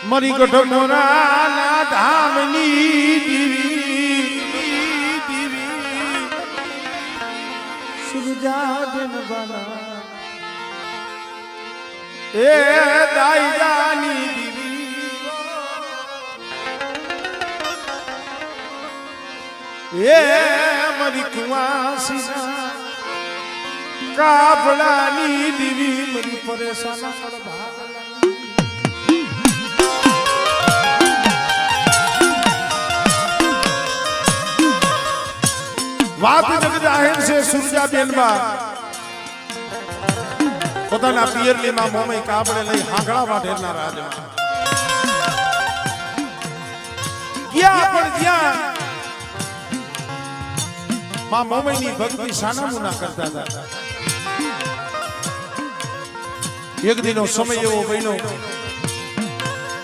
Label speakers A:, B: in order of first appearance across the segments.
A: મરી ગઢ મોરાના ધામની દીવી સુરજાબેન બાલા એ દાઈજાની દીવી એ મરી કુવાસીના કાફલાની દીવી મરી પરેશાન વાત જગ જાહેર છે સુરજાબેન માં પોતાના પિયરલી માં મોમઈ કાબડે લઈ હાંગળા વાઢેરના રાજમાં ગયા પણ જ્યાં માં મોમઈ ની ભક્તિ સાનામુના કરતા હતા એક દિનો સમય એવો બન્યો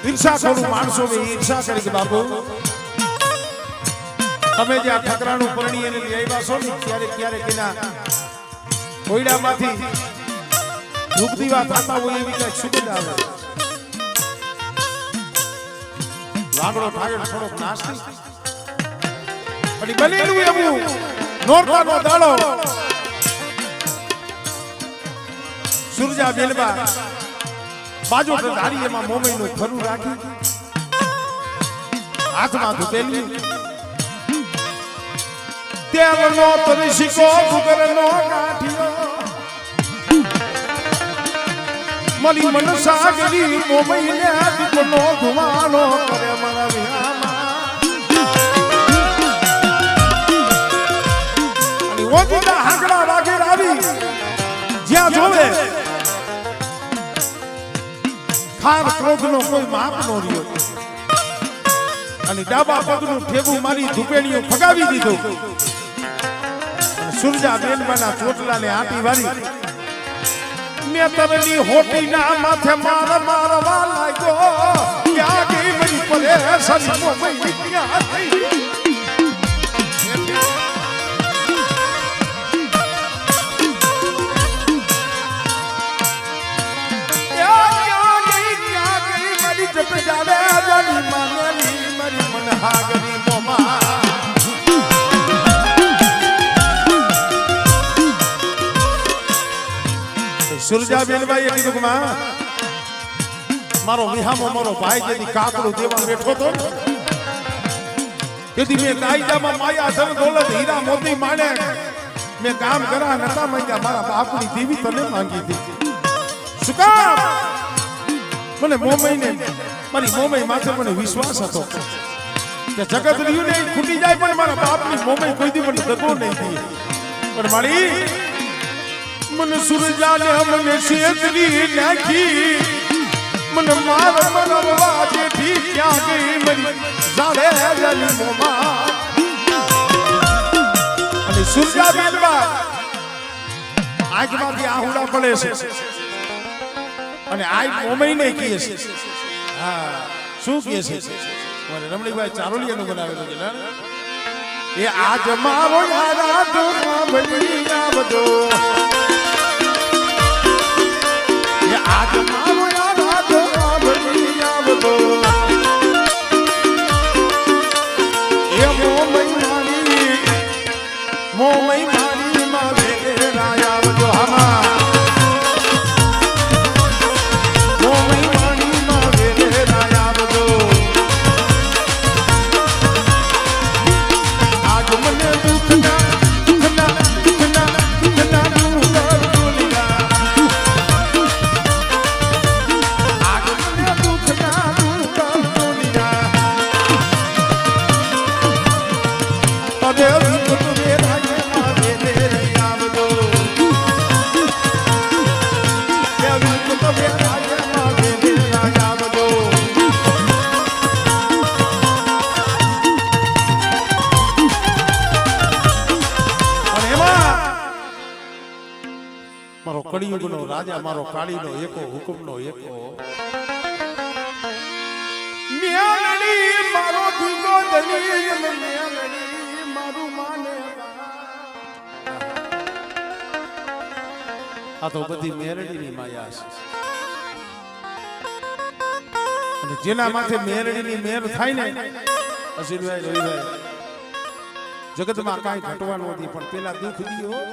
A: ઈર્ષા કરું માણસો ઈર્ષા કરી કે બાપુ તમે જે આ ઠકરાનું પરણી એને લઈ આવ્યા છો ને ક્યારેક એના કોયડામાંથી ધૂપ દીવા થતા હોય એવી કઈક સુગંધ આવે લાગડો ઠાગડ થોડોક નાસ્તી પણ બનેલું એવું નોરતાનો દાડો સુરજાબેનબા બાજુ ધારી એમાં મોમઈનું ખરું રાખી હાથમાં ધૂપેલી તેલનો તરસીકો ગુગરનો કાઠિયો મલી મન સાગરી મોમઈને દીપનો ધુમાડો કરે મારા વિહામાં અને ઓજીના હાંકડા વાગે આવી જ્યાં જોવે ખાર ક્રોધનો કોઈ માપ નો રહ્યો અને ડાબા પગનું ઠેબું મારી ધૂપેણીઓ ફગાવી દીધું સુરજાબેનબાના ચોટલાને આટી વારી મેતરની હોટીના માથે મારવા લાગ્યો ક્યાં ગઈ મરી પરેશાની મોમઈ ક્યાં થઈ ક્યાં ગઈ મરી જપ જાવે જાની માનેલી મરી મન હાગરી મોમા સુરજાબેનબાઈએ કીધું કે માં મારો વિહામો મારો ભાઈ જેથી કાકડું દેવા બેઠો તો તેથી મેં કાયદામાં માયા ધન દોલત હીરા મોતી માને મેં કામ કરા નતા માંગ્યા મારા બાપની દેવી તને માંગી હતી શું કામ મને મોમઈને મારી મોમઈ માથે મને વિશ્વાસ હતો કે જગત રહ્યું ને ખૂટી જાય પણ મારા બાપની મોમઈ કોઈ દી મને દગો નહીં થઈ પણ મારી मन सुरजाने हमने छेतरी नाखी मन मार मनवा जेठी क्या गई मरी जाड़े जानी मोमा અને સુરજાબેનબા આંખમાંથી આહુડા પડે છે અને આ મોમઈને કહે છે હા શું કહે છે મને રમણીભાઈ ચારોલિયાનું બનાવેલું છે ને એ આજ મારો યારા તો ભલી આવજો आज मारो यार आजो भली आवतो ए मोमई मारी मावे राया आवतो हमा मोमई मारी मावे राया आवतो आज મને દુખના મારો કળિયુગનો રાજા મારો કાળીનો એકો હુકમનો એકો મ્યાલડી મારો મોદની મેલડી મારું માને આ તો બધી મેરડીની માયા છે અને જેના માથે મેરડીની મેર થાય ને અશ્વિનભાઈ રવિભાઈ જગતમાં કાંઈ ઘટવાનું નથી પણ પેલા દુઃખ દીયો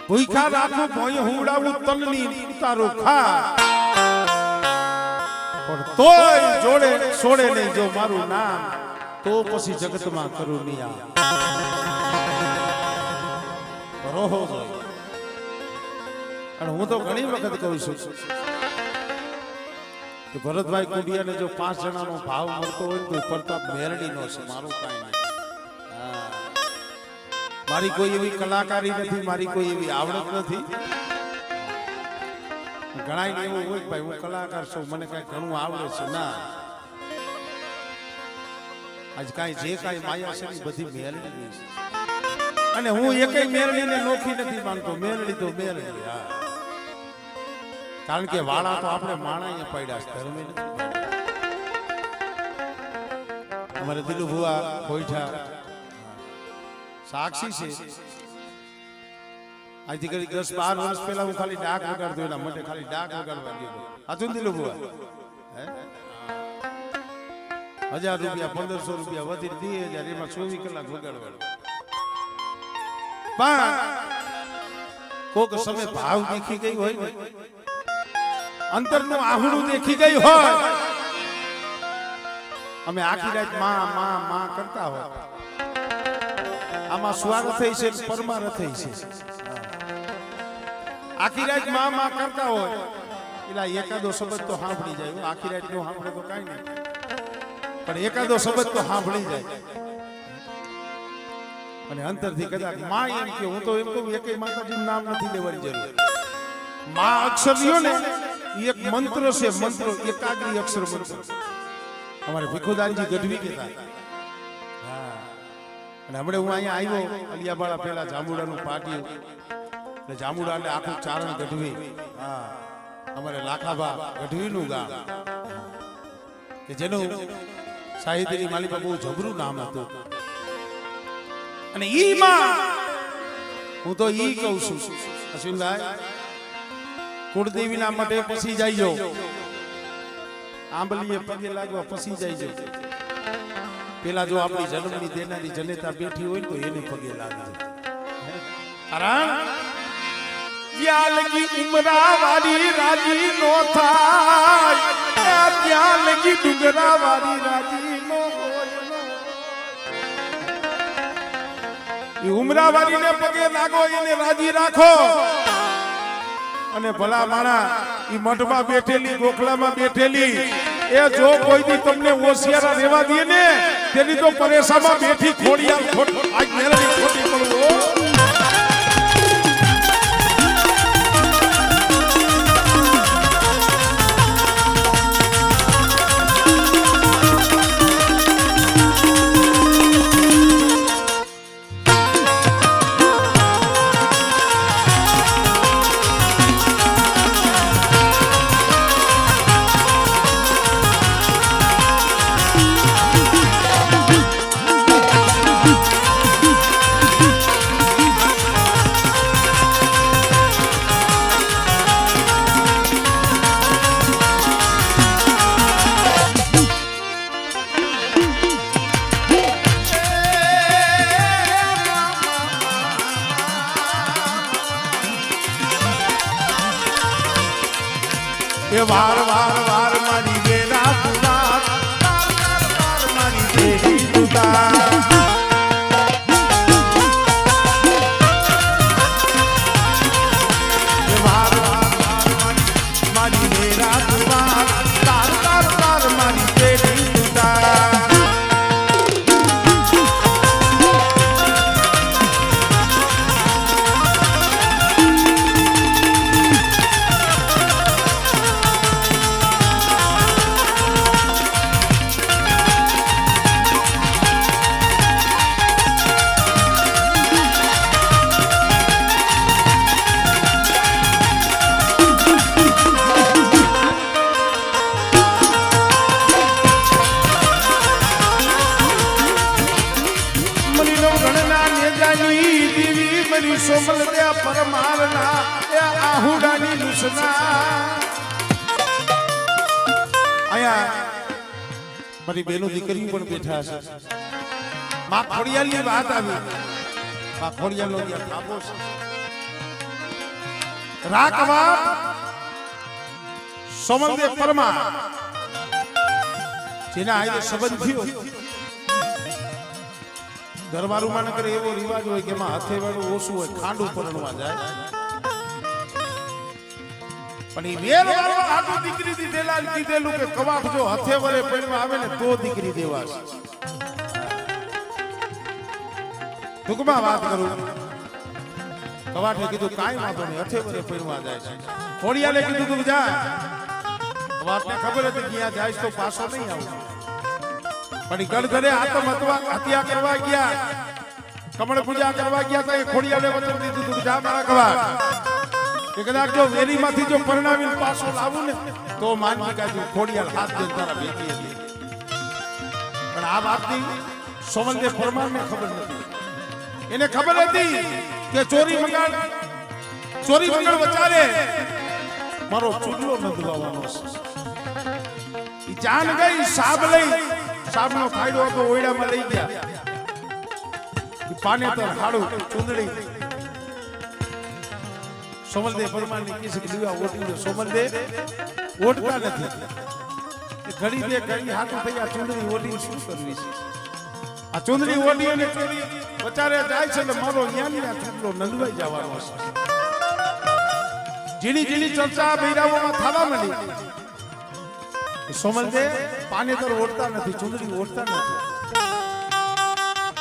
A: ભૂખા રાખું ભોય હુંડાવું તલની ઉતારો ખા પણ તોય જોડે છોડે નહીં જો મારું નામ તો પછી જગતમાં કરું નહીં રોહો અને હું તો ઘણી વખત કહું છું કે ભરતભાઈ કુંડિયાને જો 5 જણાનો ભાવ મળતો હોય તો પ્રતાપ મેરડીનો છે મારું કાંઈ નહીં મારી કોઈ એવી કલાકારી નથી મારી કોઈ એવી આવડત નથી ઘણાય ને એવું હોય ભાઈ હું કલાકાર છું મને કઈ ઘણું આવડે છે ના આજ કાંઈ જે કાંઈ માયા છે એ બધી મેરડીની છે અને હું એકેય મેરડીને નોખી નથી માનતો મેરડી તો મેરડી હા કારણ કે વાળા તો આપણે માણાએ પડ્યા છે ધર્મે નથી અમારે દિલુ ભુવા ગોઈઠા સાક્ષી છે આજથી કરી 10-12 વર્ષ પહેલા હું ખાલી ડાક વગાડતો એના માટે ખાલી ડાક વગાડવા ગયો હતું દિલુ ભુવા હે 1000 રૂપિયા 1500 રૂપિયા વધી 2000 એમાં 24 કલાક વગાડવાનું પણ કોક સમય ભાવ દેખી ગઈ હોય ને અંતરનું આહુડું દેખી ગઈ હોય અમે આખી રાત માં કરતા હોય આમાં સ્વાર્થ થઈ છે પરમાર્થ થઈ છે આખી રાત માં કરતા હોય એટલે એકાદો શબ્દ તો સાંભળી જાય આખી રાત નો સાંભળે તો કાઈ નહીં પણ એકાદો શબ્દ તો સાંભળી જાય અને અંતરથી કદાચ માં એમ કે હું તો એમ કહું એકેય માતાજીનું નામ નથી લેવાની જરૂર માં અક્ષર લ્યો ને એક મંત્ર છે મંત્ર એકાગ્રી અક્ષર મંત્ર અમારે ભીખુદાનજી ગઢવી કહેતા હા અને હમણે હું અહીંયા આવ્યો અલિયાબાળા પહેલા જાંબુડાનું પાટિયું એટલે જાંબુડા એટલે આખું ચારણ ગઢવી હા અમારે લાખાબા ગઢવીનું ગામ કે જેનું સાહિત્યની માલિકા બહુ જબરું નામ હતું અને ઈ માં હું તો ઈ કહું છું અશ્વિનભાઈ કુળદેવીના માટે પસી જાયજો આંબલીએ પગે લાગવા પસી જાયજો પેલા જો આપણી જન્મની દેનારી જનેતા બેઠી હોય તો એને પગે લાગજો કારણ જ્યાં લગી ઉમરા વાળી રાજી નો થાય ત્યાં લગી ડુંગરા વાળી રાજી નો હોય ઉમરાવાડીને પગે લાગો એને રાજી રાખો અને ભલા માણા ઈ મઠમાં બેઠેલી ગોખલામાં બેઠેલી એ જો કોઈ દી તમને ઓશિયારા રહેવા દે ને તેની તો પરેશામાં બેઠી ખોડિયા આજ મેલડી ખોટી પડવો વાર વાર વાર મારી બેરા પુરા મારી બેરી દુતા વાર વાર મારી બેરા પુરા મારી બેરી દુતા મળી સોમલ દે પરમારના એ આહુડાની લુસના આયા મારી બેનો દીકરી પણ બેઠા છે માં ખોડિયાલની વાત આવી માં ખોડિયાલનો ત્યાં થાપો છે રાખવા સોમલ દે પરમાર જેના આજે સંબંધ થયો દરબારોમાં નગર એવો રિવાજ હોય કે એમાં હાથે વાળું ઓછું હોય ખાંડું પરણવા જાય પણ એ વેર વાળો આટલું દીકરી દીધેલા કીધેલું કે કવાફ જો હાથે વરે પરણવા આવે ને તો દીકરી દેવાશે ટૂંકમાં વાત કરું કવાઠે કીધું કાંઈ વાંધો નહીં હાથે વરે પરણવા જાય છે ખોડિયાલે કીધું તું જા કવાઠને ખબર હતી કે ત્યાં જાય તો પાછો નહીં આવું પણ ગળગળે હત્યા કરવા ગયા કમળ પૂજા કરવા ગયા તો એ ખોડિયાલે વચન દીધું તું જા મારા કવાઠ કે કદાચ જો વેરીમાંથી જો પરણાવીને પાછો લાવું ને તો માનવી કાજુ ખોડિયાલ હાથ દે તારા ભેટી હતી પણ આ વાતની સોમલદે પરમારને ખબર નથી એને ખબર હતી કે ચોરી મંગળ વચારે મારો ચૂડલો નદવાનો છે જાન ગઈ સાબ લઈ સાબનો ફાયદો હતો ઓયડામાં લઈ ગયા પાને તો હાડું ચૂંદડી સોમલદે પરમારની કિસ લીવા ઓટી સોમલદે ઓટતા નથી ઘડી બે ઘડી હાથું થઈ આ ચૂંદડી ઓટી શું કરવી છે આ ચૂંદડી ઓટી અને ચોરી બચારે જાય છે એટલે મારો ન્યાની ચૂંદલો નંદવાઈ જવાનો છે જીણી જીણી ચર્ચા બૈરાઓમાં થવા માંડી સોમલદે પાનેતર ઓટતા નથી ચૂંદડી ઓટતા નથી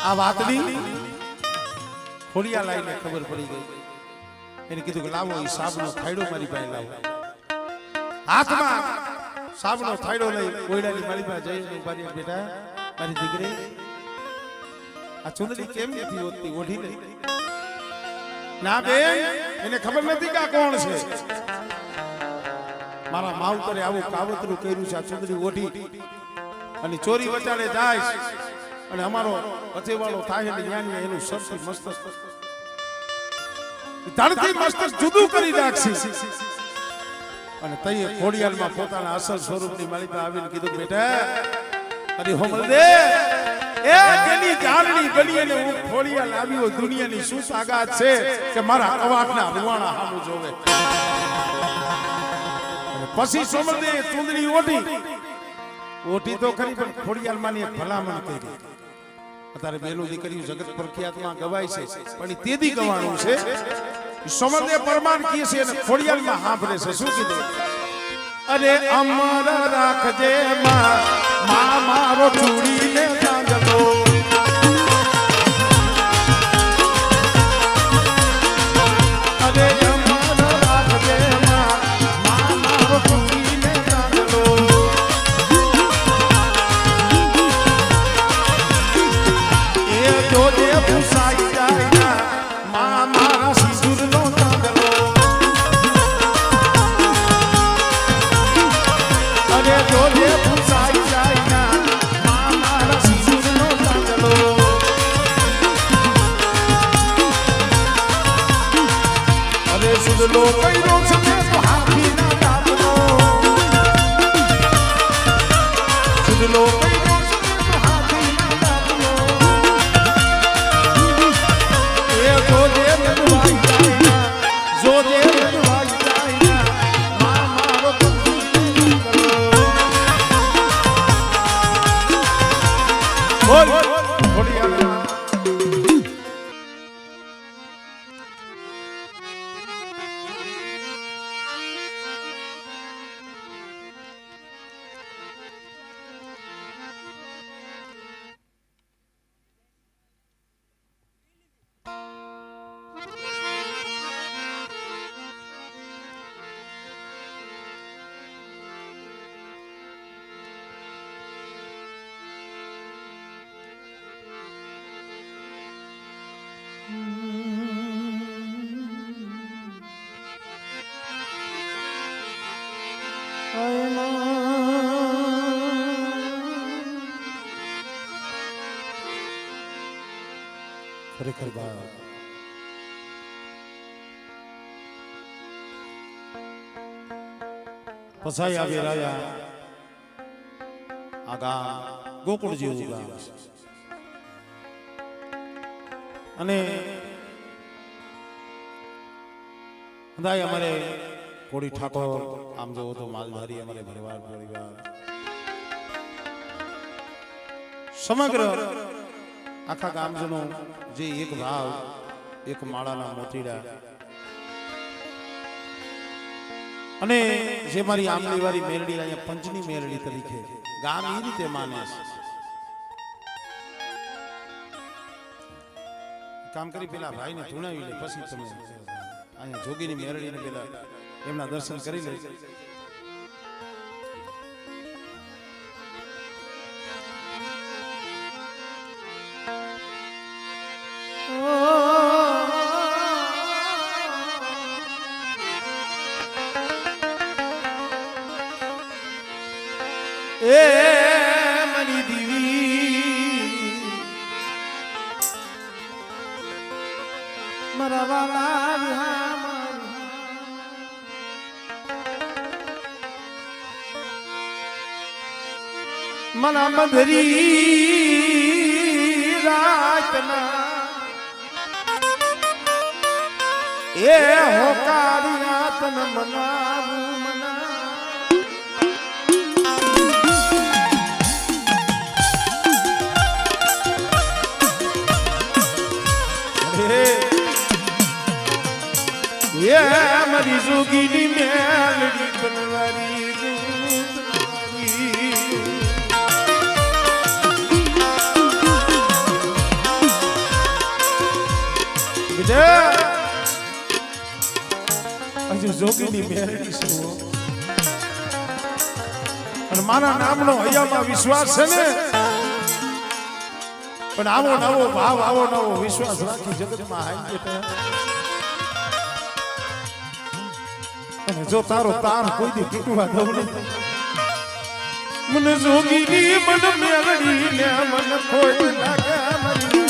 A: આ વાતની ખોડિયા લાઈને ખબર પડી ગઈ એને કીધું કે લાવો એ સાબનો થાયડો મારી પાસે લાવો હાથમાં સાબનો થાયડો લઈ કોયડાની મારી પાસે જઈને ઉભારી બેટા મારી દીકરી આ ચૂંદડી કેમ નથી ઓટતી ઓઢી લે ના બેન એને ખબર નથી કે આ કોણ છે મારા માવતરે આવું કાવતરું કર્યું છે આ ચૂંદડી ઓઢી અને ચોરી વચાડે જાય અને અમારો પથેવાળો થાય એટલે ન્યાની એનું સરથી મસ્તક ધરતી મસ્તક જુદું કરી નાખશે અને તઈએ ખોડિયાલમાં પોતાના અસલ સ્વરૂપની માલિકા આવીને કીધું બેટા અરે હોમલદે એ ગલી જાનની ગલી અને હું ખોડિયાલ આવ્યો દુનિયાની શું સાગાત છે કે મારા કવાટના રૂવાણા સામું જોવે પછી સોમલદે ચૂંદડી ઓઢી તો ખરી પણ ખોડિયાલમાંની એક ભલામણ કરી અત્યારે બેનું દીકરીઓ જગત પ્રખ્યાતમાં ગવાય છે પણ તેદી ગવાણું છે સોમલદે પરમાર કહે છે અને ખોડિયાલમાં સાંભળે છે શું કીધું અરે અમર રાખજે માં મારો ચૂડીને ચાંદલો અરે અમર રાખજે માં મારો ચૂડીને ચાંદલો એ જોજે ભૂસાઈ જાય માં મારા સિંદૂરનો ચાંદલો અરે જોજે ભૂસાઈ જાય માં મારા સિંદૂરનો ચાંદલો અરે સુદલો કઈરો છે તો હાથીના દાંતનો સુદલો કઈરો છે તો હાથીના દાંતનો એ જોજે નદવાઈ જાય જોજે નદવાઈ જાય માં મારો બોલ ખોડિયાલ ખરેખર બાપ પસાઈ આવી રહ્યા આ ગામ ગોકુળ જેવું ગામ અને બધાય અમારે કોડી ઠાકોર આમ જોવો તો માલધારી અમારે ભરવાડ પરિવાર સમગ્ર આખા ગામજનો જે એક ભાવ એક માળાના મોતીડા અને જે મારી આમલી વાળી મેરડી અહીંયા પંચની મેરડી તરીકે ગામ એ રીતે માને છે. કામ કરી પેલા ભાઈને ધૂણાવી લે પછી તમે અહીંયા જોગીની મેરડીને પેલા એમના દર્શન કરી લે. એ મની દીવી મારા વાલા મના બંધરી રાતના એ હોકારિયા તન મનાવું મના એ મારી જોગીની મેલડી કનવારી હજુ જોગીની મેલડી છે અને મારા નામનો હૈયામાં વિશ્વાસ છે ને પણ આવો નવો ભાવ આવો નવો વિશ્વાસ રાખી જગતમાં હાઈ અને જો તારો તાર કોઈ દી તૂટવા દઉં નહીં મને જોગીની મન મેલડી ને મન કોઈ લાગે મરી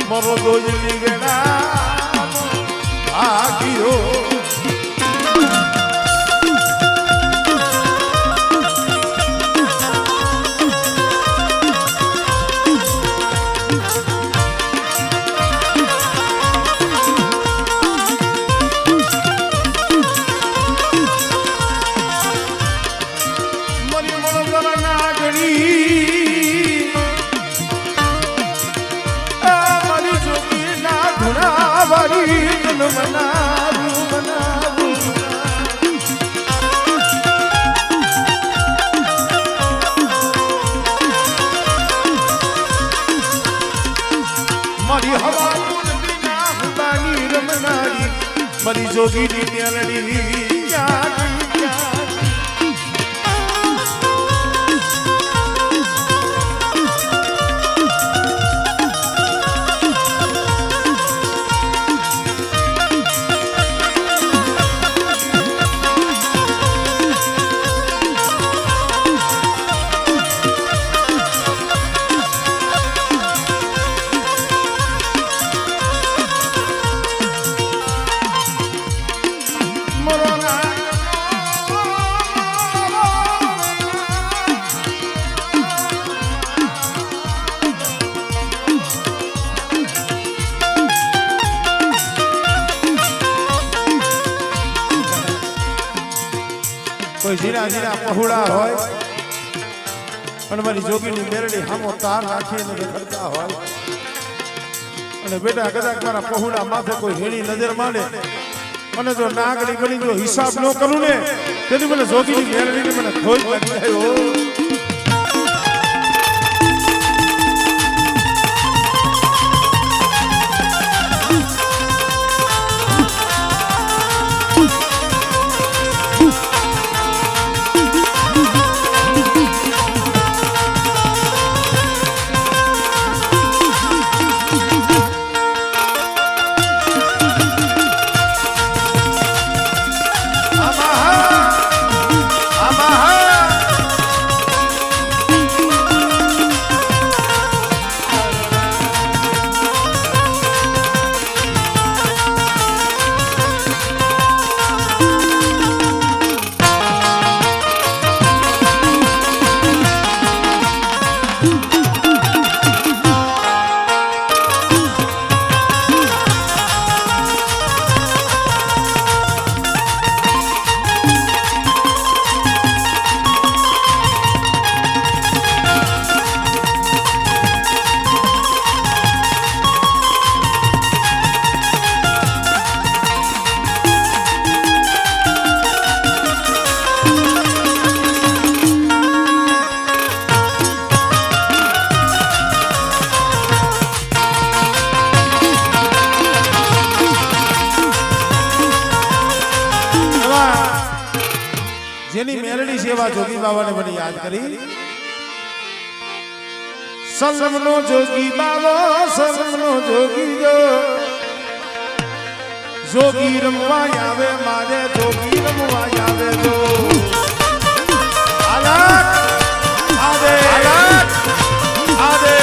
A: મરો દોજની વેળા ભાગ્યો મરી મણો નાગણી મારી હવા રમનારી મારી જોગીની મેલડી કોઈ જીરા જીરા પહોળા હોય અને મારી જોગીની મેરડી હામો તાર રાખીને કરતા હોય અને બેટા કદાચ મારા પહોળા માથે કોઈ હેડી નજર માંડે અને જો નાગડી ગણી જો હિસાબ ન કરું ને તેથી મને જોગીની મેરડીને મને ખોઈ પડી આવ્યો જેની મેલડી સેવા જોગી બાબાને મને યાદ કરી સલમનો જોગી બાબો સલમનો જોગી જોગી રમવા આવે મારે જોગી રમવા આવે જો આલાક આદે આલાક આદે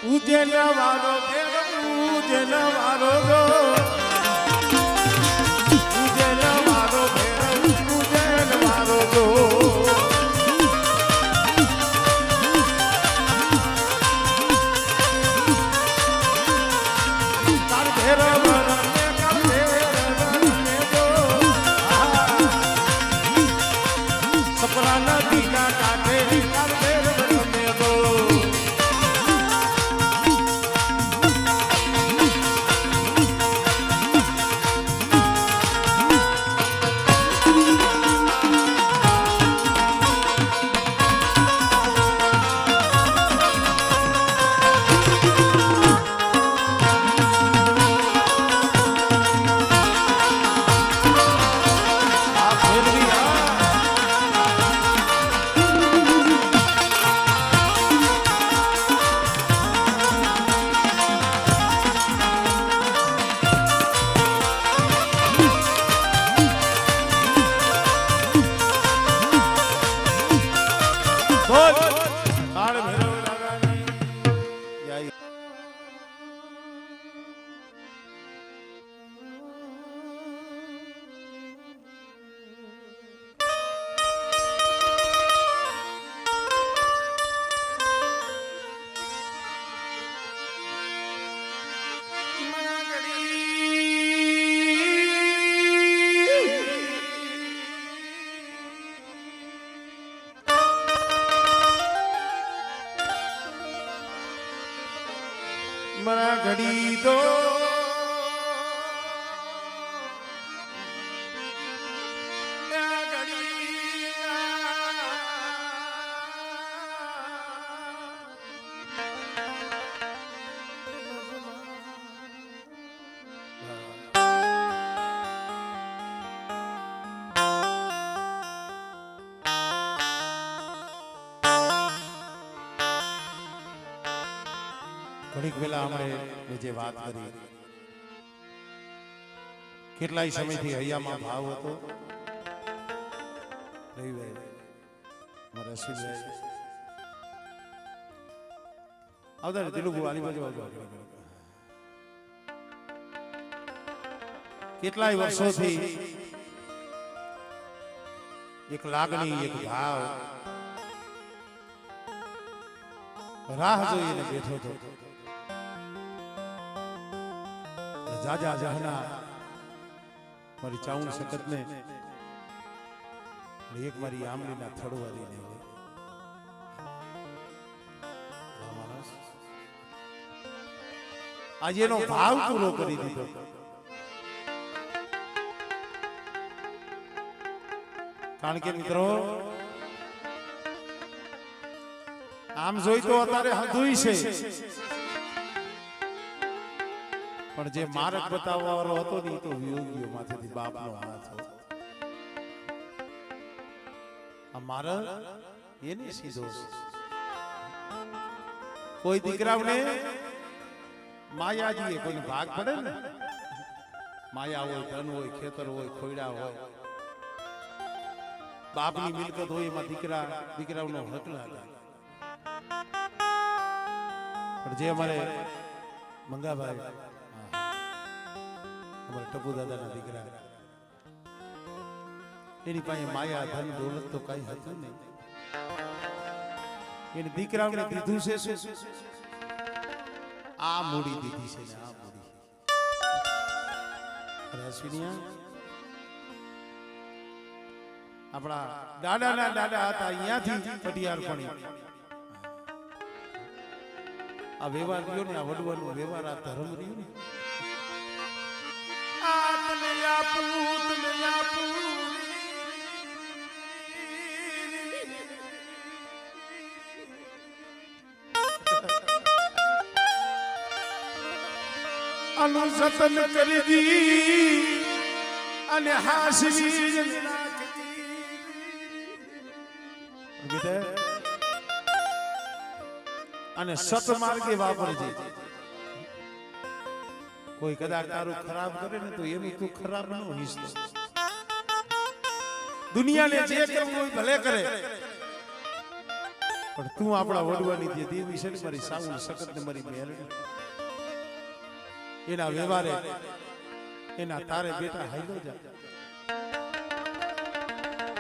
A: ઉજ્જૈન વાળો ઉજ્જૈન વાળો ઉજ્જૈન વાળો ઉજ્જૈન વાળો તાર ભેરવ સપના નદીના કાંઠે તાર ભેરવ રમે ગો મરા ઘડી દો ઘડીક પહેલા આપણે જે વાત કરી કેટલાય સમયથી હૈયામાં ભાવ હતો રવિભાઈ મારા અશ્વિનભાઈ આવતા તેલુગુ આલી બાજુ આવજો કેટલાય વર્ષોથી એક લાગણી એક ભાવ રાહ જોઈને બેઠો હતો જાજા જહના મારી ચાઉન સખત ને એક મારી આમલીના થડવારીને આજે એનો ભાવ પૂરો કરી દીધો કારણ કે મિત્રો આમ જોઈ તો અત્યારે હદુઈ છે પણ જે માર્ગ બતાવવા વાળો હતો ને તો વિયોગીઓ માંથેથી બાપનો હાથ હતો આ માર્ગ એને સીધો કોઈ દીકરાઓને માયાજીએ કોઈને ભાગ પડે ને માયા હોય ધન હોય ખેતર હોય ખોયડા હોય બાપની મિલકત હોય એમાં દીકરાઓનો હક લાગે પણ જે અમારે મંગાભાઈ અમારા ટપુ દાદાના દીકરા એની પાસે માયા ધન દોલત તો કઈ હતું નહીં એને દીકરાઓને દીધું છે શું આ મૂડી દીધી છે આ મૂડી અશ્વિનિયા આપણા દાદાના દાદા હતા અહીંયાથી પટિયાર પણ આ વ્યવહાર રહ્યો ને આ વડવાનો વ્યવહાર આ ધર્મ રહ્યો ને અનુસતન કરી દી અને હાસવી અને સતમાર્ગે વાપરજે કોઈ કદાચ તારું ખરાબ કરે ને તો એનું તું ખરાબ ન હોઈશ દુનિયાને જે કરવું હોય ભલે કરે પણ તું આપણા વડવાની જે દેવી છે ને મારી સાઉલ સખત ને મારી મેલડી એના વ્યવહારે એના તારે બેટા હાઈલો જા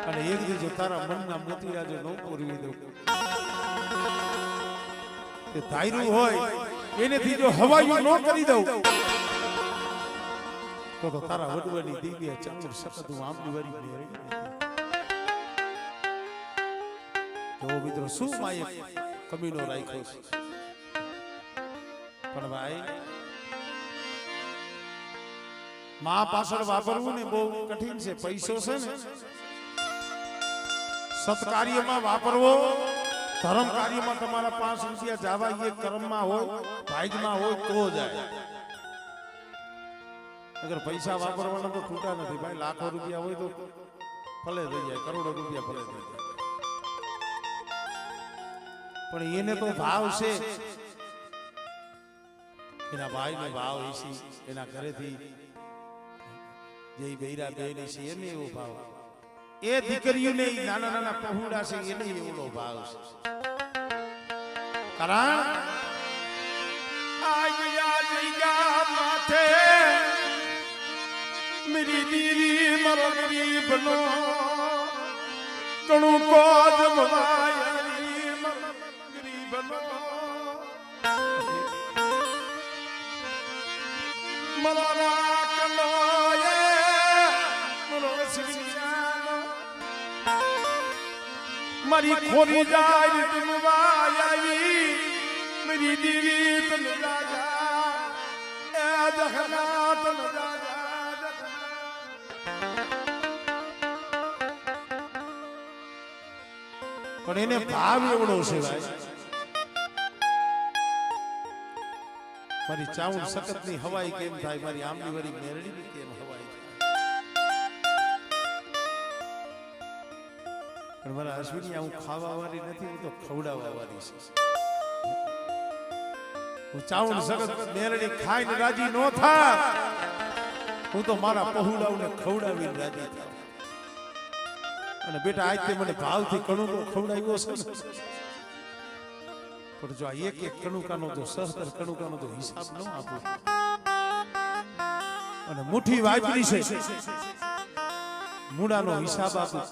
A: અને એક દી જો તારા મનના મોતીરા જો ન પૂરવી દઉં તે ધાર્યું હોય એનેથી જો હવાયું ન કરી દઉં તો તારા વડવાની દિવ્ય ચામર સખત હું આમની વારી મેળવી તો મિત્રો શું માએ કમીનો રાખ્યો છે પણ ભાઈ માં પાછળ વાપરવું ને બહુ કઠિન છે પૈસો છે ને સત્કાર્યમાં વાપરવો ધર્મ કાર્યમાં તમારા 5 રૂપિયા જાવા એ કર્મમાં હોય ભાગ્યમાં હોય તો જાય અગર પૈસા વાપરવાના તો છૂટા નથી ભાઈ લાખો રૂપિયા હોય તો ભલે થઈ જાય કરોડો રૂપિયા ભલે થઈ જાય પણ એને તો ભાવ છે એના ભાઈને ભાવ છે એના ઘરેથી જે બૈરા બેન છે એને એવો ભાવ એ દીકરીઓને નાના નાના પહોળા છે એને એવો ભાવ છે કારણ આયા જઈગા માથે मेरी दीदी मर गरीब नो कणु को जमवाई गरीब नो मलारा कलो ये मरो सियानो मरी खोरी जाई जमवाई मेरी दीदी तन राजा ए दखना तन राजा પણ એને ભાવ એવડો છે ભાઈ મારી ચાઉન સખત ની હવાઈ કેમ થાય મારી આમની વારી મેરડી ની કેમ હવાઈ થાય પણ મારા અશ્વિની હું ખાવા વાળી નથી હું તો ખવડાવવા વાળી છે હું ચાવણ સગત મેલડી ખાઈને રાજી નો થા, હું તો મારા પહુડાઓને ખવડાવીને રાજી થાઉં. અને બેટા આજ તે મને ભાવથી કણુકો ખવડાવ્યો છે ને, પણ જો આ એક એક કણુકાનો તો સહતર કણુકાનો તો હિસાબ ન આપું અને મુઠ્ઠી વાપરી છે મૂડાનો હિસાબ આપું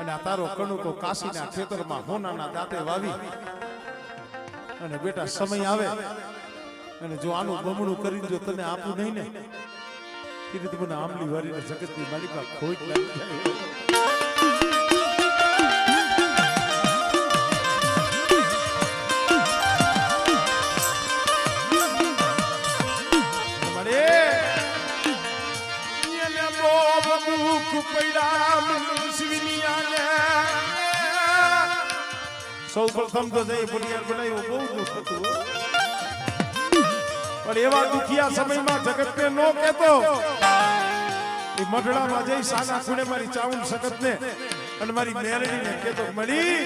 A: અને આ તારો કણુકો કાશીના ખેતરમાં હોનાના દાંતે વાવી અને બેટા સમય આવે અને જો આનું બમણું કરીને જો તને આપું નહીં ને એ રીતે મને આંબલી વારીને જગતની માલિકા ખોટ લાગી જાય. સૌ પ્રથમ તો જઈ પુલિયાર બનાવ્યો બહુ દુઃખ હતું, પણ એવા દુખિયા સમયમાં જગતને નો કહેતો એ મઢડામાં જઈ સાના ખૂણે મારી ચાવણ સગતને અને મારી મેલડીને કહેતો, મળી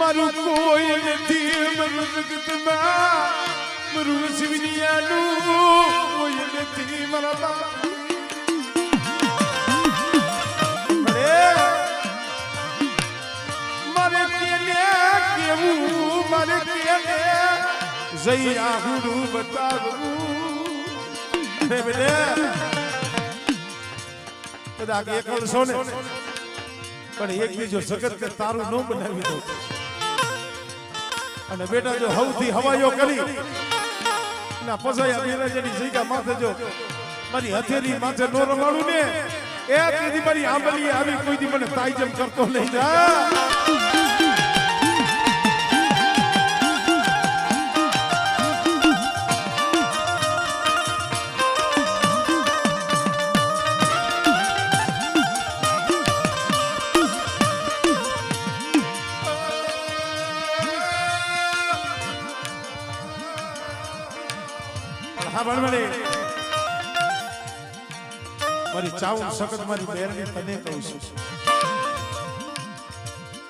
A: મારું કોઈ નથી મારું જગતમાં, મારું શિવનિયાનું કોઈ નથી મારા બાપા. મારે કેને જઈ આહુડું બતાવું રે બેલે કદાચ એકલ છો ને પણ એક બીજો જગત કે તારું ન બનાવી દઉં અને બેટા જો હવથી હવાયો કરી ના પસાયા બિરાજની જગ્યા માથે જો મારી હથેળી માથે નો રમાડું ને એ તેથી મારી આંબલી આવી કોઈ દી મને તાઈજમ કરતો નહીં જા. મારી ચાવણ સખત મારી બેરની તને કહું છું,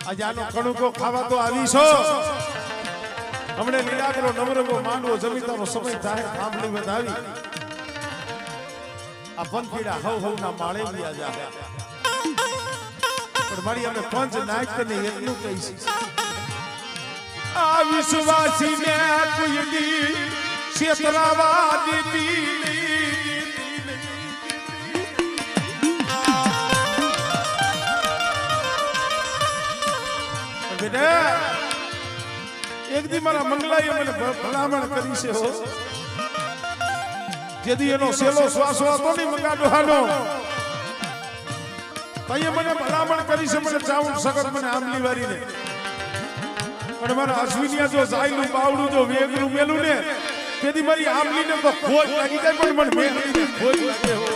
A: આજે આનો કણુકો ખાવા તો આવી છો. હમણે લીલાગરો નવરંગો માંડવો જમીતાનો સમય થાય આંબલી વધાવી આ પંખીડા હવ હવના માળે વ્યા જા, પણ મારી અમે પંચ નાચ તને એટલું કહીશ, આ વિશ્વાસીને કોઈ દી છેતરાવા દીધી એક દી મારા મંગલાએ મને ભલામણ કરી છે હો, જેદી એનો સેલો શ્વાસો હતો ને મંગા ડોહાનો તઈએ મને ભલામણ કરી છે, મને ચાવણ સગત મને આંબલી વારીને અને મારા અશ્વિનિયા જો જાયલું બાવડું જો વેગરું મેલું ને તેથી મારી આંબલીને તો ખોજ લાગી જાય, પણ મને મેલડીને ખોજ લાગે હો.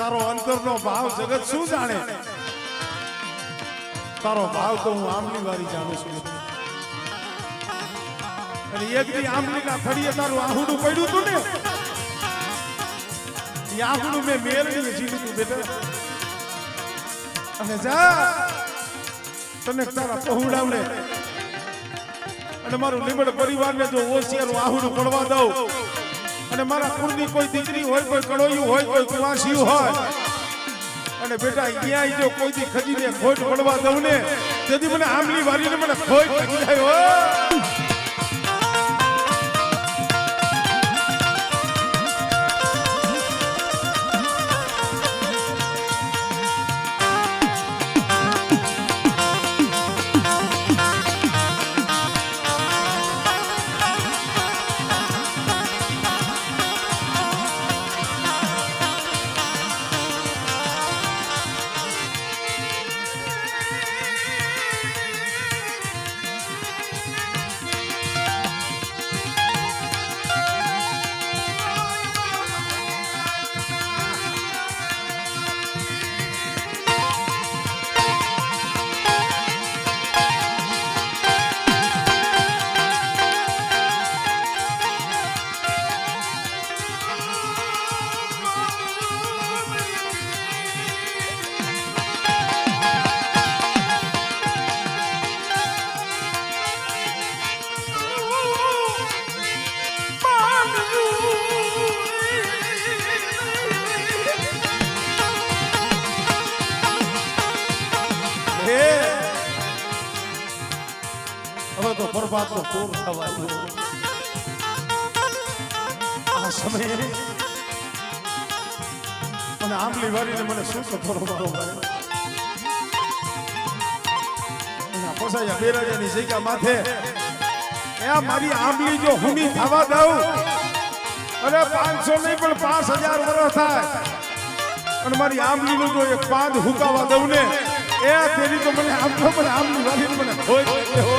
A: તારો અંતરનો ભાવ જગત શું જાણે, તારો ભાવ તો હું આંબલી વારી જાણું છું. અને એક દી આંબલીના થડીએ તારું આહુડું પડ્યું હતું ને, એ આહુડું મેં મેળવીને જીવ્યું હતું બેટા. અને જા તને તારા પહોળાવને અને મારું લીમડ પરિવારને જો ઓશિયારું આહુડું પડવા દઉં અને મારા કુળની કોઈ દીકરી હોય, કોઈ કડોયું હોય, કોઈ કુવાસિયું હોય અને બેટા અહીંયા જો કોઈ દી ખજીને ખોટ પડવા દઉં ને તેથી મને આમલી વારીને મને ખોઈ પડી જાય હો હવે તો બરબાદ નો પૂર થવા આ સમયે મને આંબલી વારીને મને શું કથોરો મારો પોસાયા બેરાજાની જગ્યા માથે એ મારી આંબલી જો હુની થવા દઉં અરે 500 નહીં પણ 5000 વર્ષ થાય અને મારી આંબલીનું જો એક પાદ હુકાવા દઉં ને એ તેરી તો મને આંબલી વારીને મને ખોઈ હો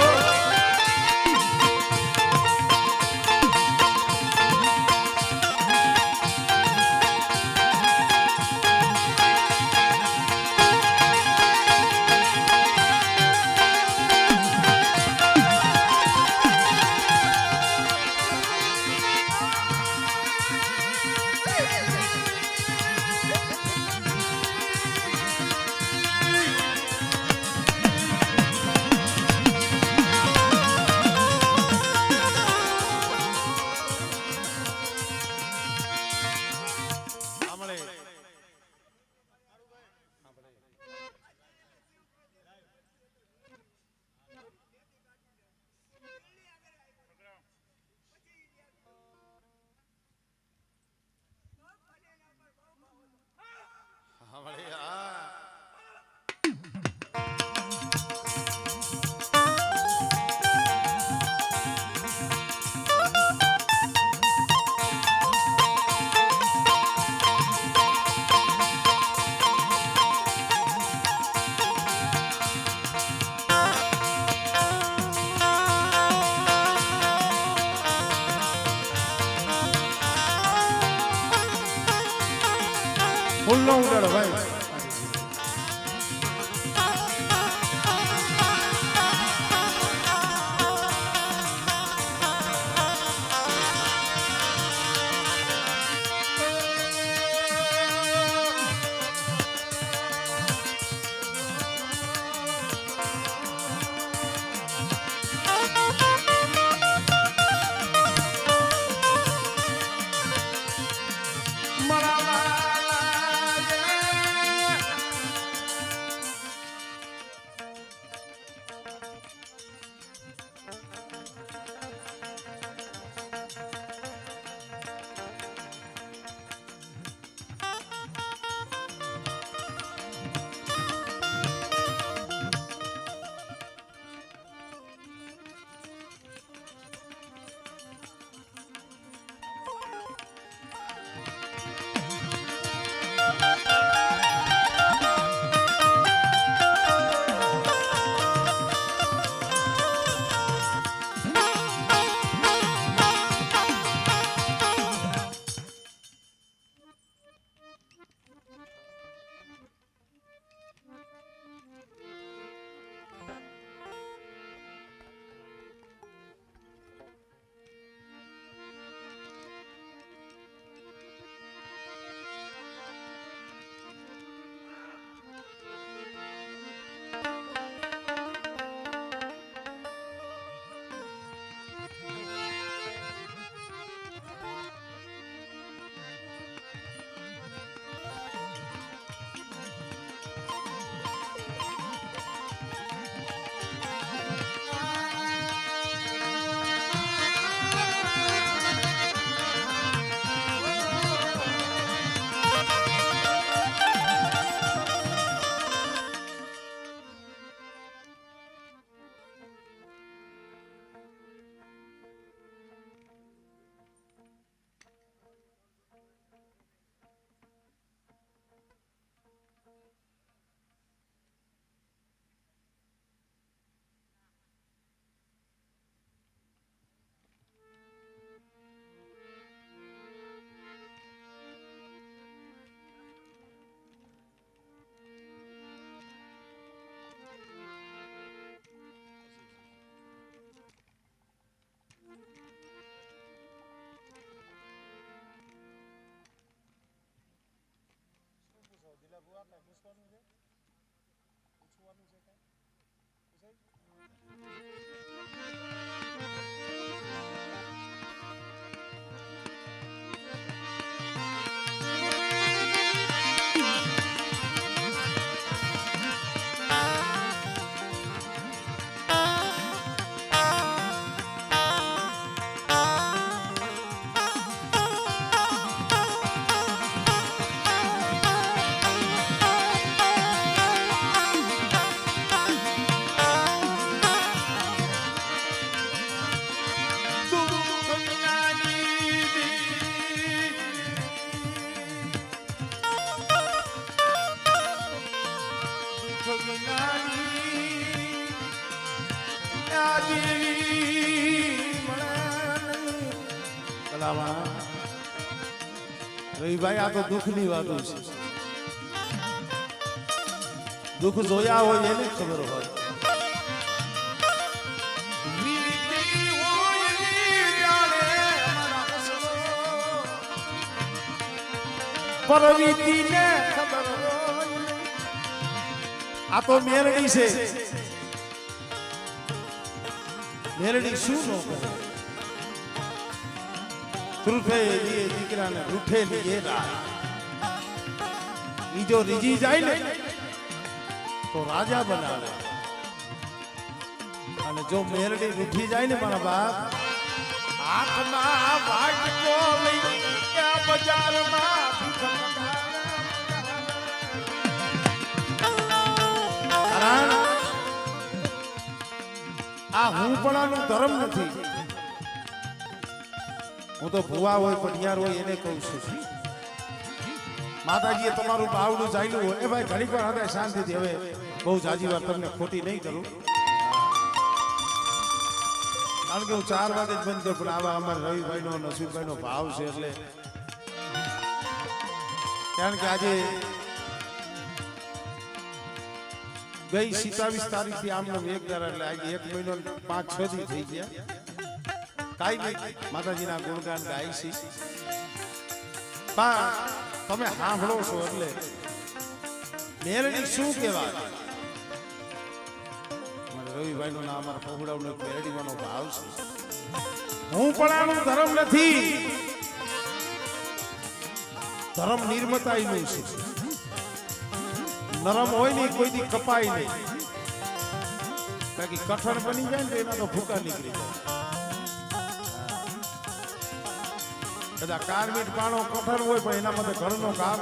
A: ફૂલનો ઉડાડો ભાઈ રવિભાઈ આ તો દુઃખની વાતો છે. દુઃખ જોયા હોય એને ખબર હોય. પરવીતીને ખબર હોય. આ તો મેરડી છે. મેરડી શું નો કરે? રૂઠે એ દીકરાને રૂઠે ની એ ઈ જો રીજી જાય ને તો રાજા બનાવે, અને જો મેરડી રૂઠી જાય ને મારા બાપ, હાથમાં વાટકો લઈ બજારમાં આ હું પણ ધર્મ નથી. હું તો ભુવા હોય પઢિયાર હોય એને કહું છું. માતાજીએ તમારું બાવડું ચાલ્યું હોય એ ભાઈ ઘડીક વાર હતા શાંતિથી. હવે બહુ જાજી વાર તમને ખોટી નહીં કરું, કારણ કે હું 4 વાગે જ બંધ કરું. પણ આવા અમારા રવિભાઈ નો નસીબભાઈ નો ભાવ છે એટલે. કારણ કે આજે ગઈ 27 તારીખથી આમને એક દર એટલે આજે 1 મહિનો 5-6 દી થઈ ગયા. કાઈ નહીં, માતાજીના ગુણગાન ગાય છે. તમે સાંભળો છો એટલે મેરડી શું કહેવાય? રવિભાઈ નું નામ અમારા પહોળાવનો મેરડીવાનો ભાવ છે. હું પણ આનું ધર્મ નથી, ધર્મ નિર્મતાઈનું છે. નરમ હોય ને કોઈ દી કપાય નહીં, બાકી કઠણ બની જાય ને એના તો ભૂકા નીકળી જાય. કદાચ કારમીટ પાણો કઠણ હોય પણ એના માટે ઘરનો કામ